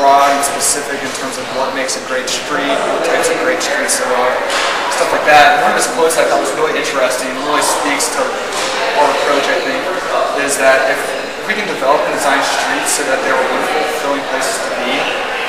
broad and specific in terms of what makes a great street, what types of great streets there are, stuff like that. And one of his quotes I thought was really interesting and really speaks to our approach, I think, is that if we can develop and design streets so that they are wonderful, fulfilling places to be,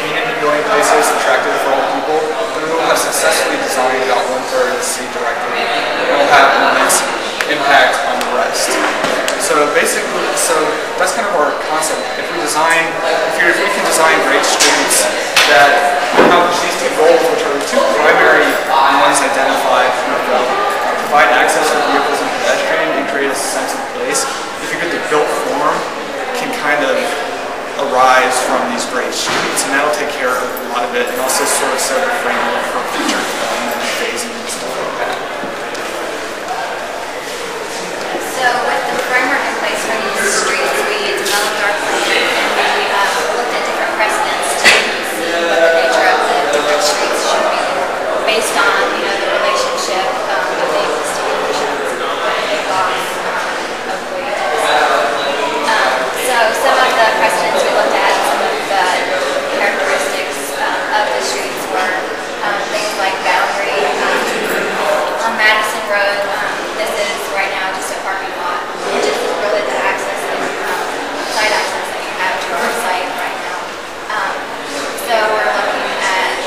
community-building places, attractive for all people, then we will have successfully designed about 1/3 of the city directly. It will have an immense impact on the rest. So basically, that's kind of our concept. If we can design great streets that accomplish these two goals, which are the two primary ones identified, provide access for vehicles and pedestrians and create a sense of place, we figured the built form can kind of arise from these great streets, and that'll take care of a lot of it, and also sort of set the framework for future development and phasing and stuff like that. So with the framework in place for these streets, we developed our plan, and we looked at different precedents to see what the nature of the different streets should be, based on the relationship of the existing conditions, the big loss of wages. So some of the precedents we looked at, some of the characteristics of the streets were things like Foundry on Madison Road. This is right now just a parking lot, which is really the access and site access that you have to our site right now. So we're looking at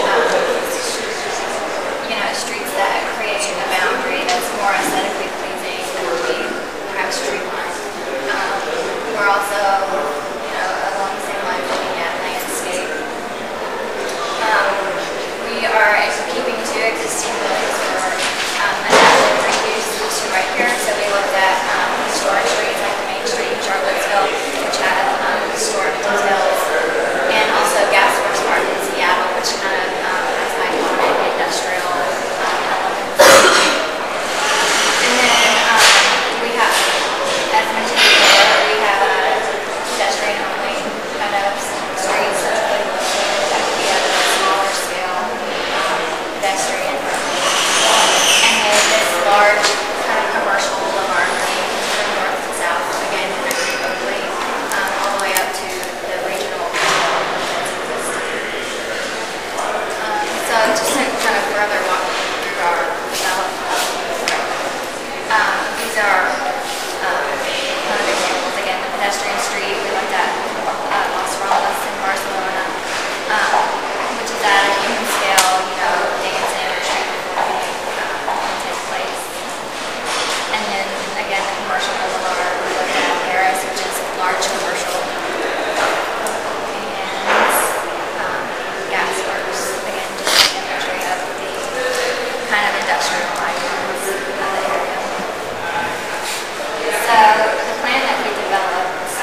streets that create a boundary that's more aesthetically pleasing than would be perhaps streetlined. We're also, along the same line, looking at landscape. We are keeping two existing buildings for adaptive reuse to right here. So we looked at historic streets like the Main Street in Charlottesville, which have historic details, and also Gasworks Park in Seattle, which kind of has iconic industrial elements. And then we have, as mentioned before, we have a pedestrian-only kind of streets that could be at a smaller scale pedestrian. And then this large kind of commercial boulevard running from north to south, again, connecting Oakley all the way up to the regional that's existing. So just to kind of further walk through our development, these are kind of examples. Again, the pedestrian street, we looked at Las Ramblas in Barcelona, which is at a human scale, dancing or street performing can take place. And then again, the commercial boulevard, we looked at Paris, which is large commercial. And Gasworks, again, just an imagery of the kind of industrial icons of the area. So the plan that we developed,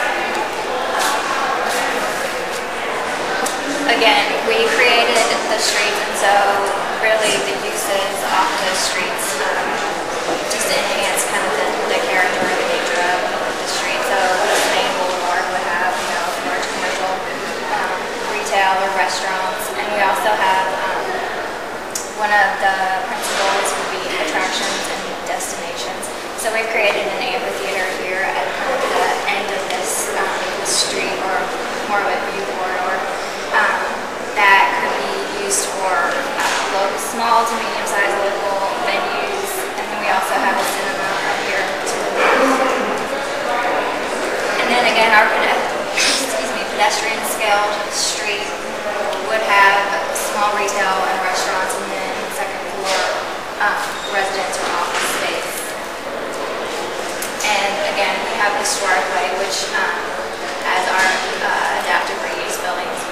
again, we created the streets, and so really the uses off those streets just enhance kind of the character or the nature of the street. So the main boulevard would have, large commercial retail or restaurants, and we also have one of the principles would be attractions and destinations. So we've created an amphitheater here at kind of the end of this street, or more of a view corridor, that could be used for small to medium-sized local venues. And then we also have a cinema up here to the north. And then again, our pedestrian scaled street would have small retail and restaurants, and then second floor residence or office space. And again, we have historic way, which has our adaptive reuse buildings.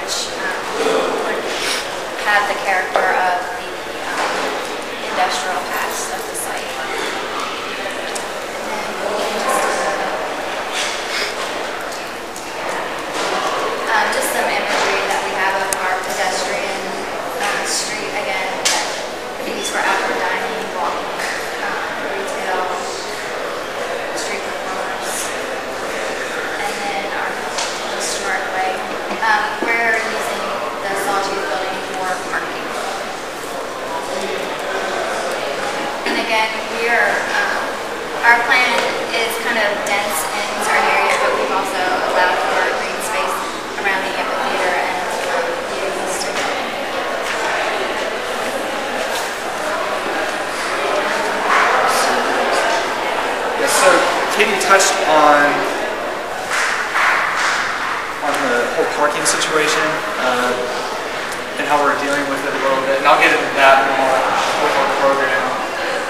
touched on the whole parking situation and how we're dealing with it a little bit, and I'll get into that more with our program.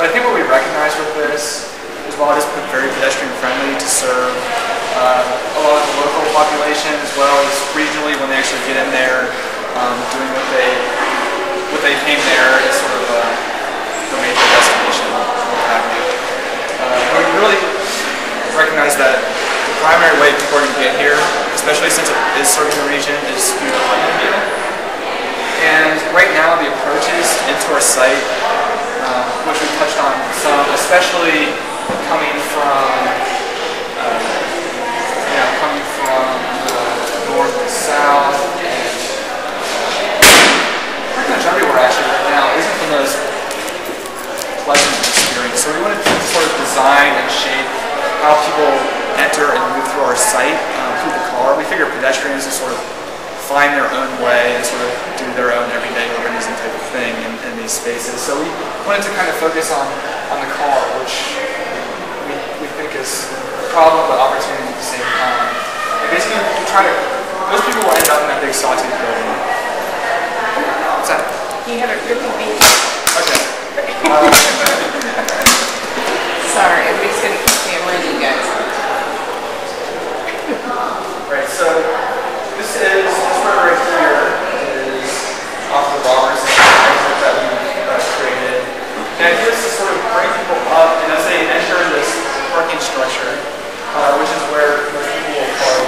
But I think what we recognize with this is while it is very pedestrian friendly to serve a lot of the local population as well as regionally when they actually get in there, doing what they came there as sort of the major destination. We really recognize that the primary way people are going to get here, especially since it is serving the region, is through the automobile. And right now the approaches into our site, which we touched on some, especially coming from the north and south, and pretty much everywhere actually right now, isn't the most pleasant experience. So we wanted to sort of design and shape how people enter and move through our site through the car. We figure pedestrians will sort of find their own way and sort of do their own everyday urbanism type of thing in these spaces. So we wanted to kind of focus on the car, which we think is a problem but opportunity at the same time. And basically, most people will end up in that big sawtooth building. What's that? You have a really big... Okay. Sorry, everybody's going to keep hammering you guys. Right, so this part right here is off the Robertson exit that we created. And it is to sort of bring people up, and as they enter this parking structure, which is where most people will park,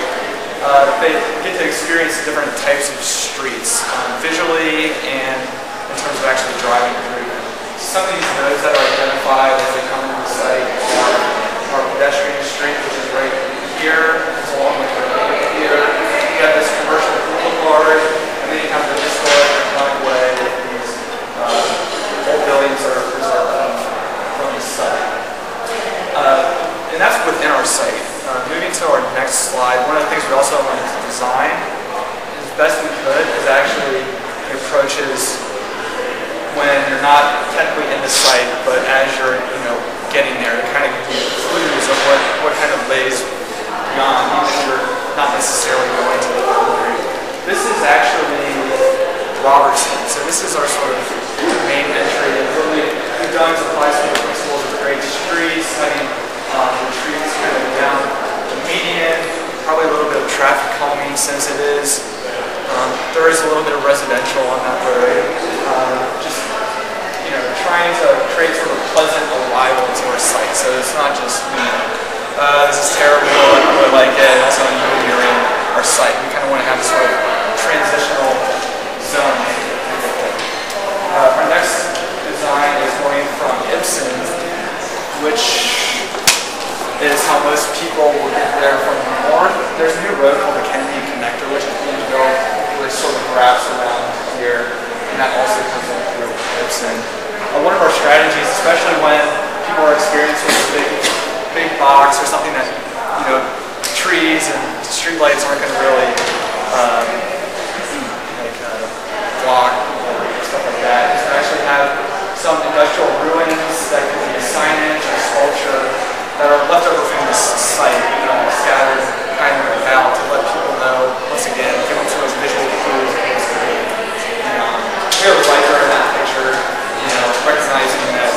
they get to experience different types of streets, visually and in terms of actually driving through them. Some of these nodes that are identified as they come into the site are our pedestrian street, which is right here, along with right here. You have this commercial boulevard, and then you have the historic iconic way that these old buildings are preserved from the site. And that's within our site. Moving to our next slide, one of the things we also wanted to design as best we could is actually the approaches when you're not technically in the site, but as you're getting there, to kind of give you clues of what kind of lays beyond, even if you're not necessarily going to the Foundry. This is actually Robertson, so this is our sort of main entry. And what we've done is apply some of the principles of the great streets, having the streets kind of down the median, probably a little bit of traffic calming since it is. There is a little bit of residential on that road. Just trying to create sort of a pleasant arrival to our site. So it's not just this is terrible, I don't really like it, that's not even you're in our site. We kind of want to have a sort of transitional zone. Our next design is going from Ibsen, which is how most people will get there from the north. There's a new road called the Kennedy Connector, which is being built, which sort of wraps around here, and that also comes in through Ibsen. One of our strategies, especially when people are experiencing a big box or something that trees and streetlights aren't going to really block or stuff like that, is to actually have some industrial ruins that can be signage or sculpture that are left over from this site, scattered kind of about to let people know, once again, give them sort of visual clues of what's going to be. We have a biker in that picture, recognizing that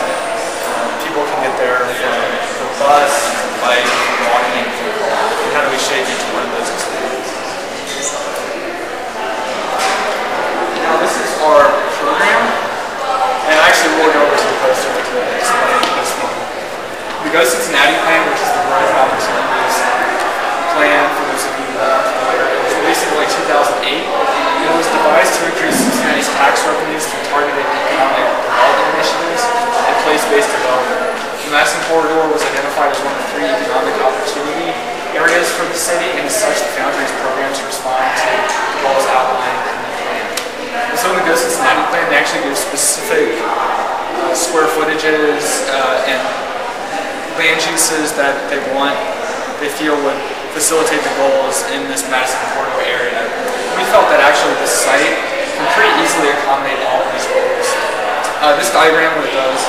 people can get there from the bus, from bike, from walking, and how do we shape each one of those experiences. Now this is our program, and actually we'll go over to the poster to explain this one. The Go Cincinnati Plan, which is the Growth and Opportunities Plan for those of you who are familiar, it was released in 2008. It was devised to increase Cincinnati's tax revenues through targeted economic development initiatives and place-based development. The Madison corridor was identified as one of 3 economic opportunity areas for the city, and as such, the Foundry's programs respond to the goals outlined in the plan. And so in the Go Cincinnati Plan, they actually give specific square footages and land uses that they feel would facilitate the goals in this Madison corridor area. We felt that actually this site can pretty easily accommodate all of these goals. This diagram, what it does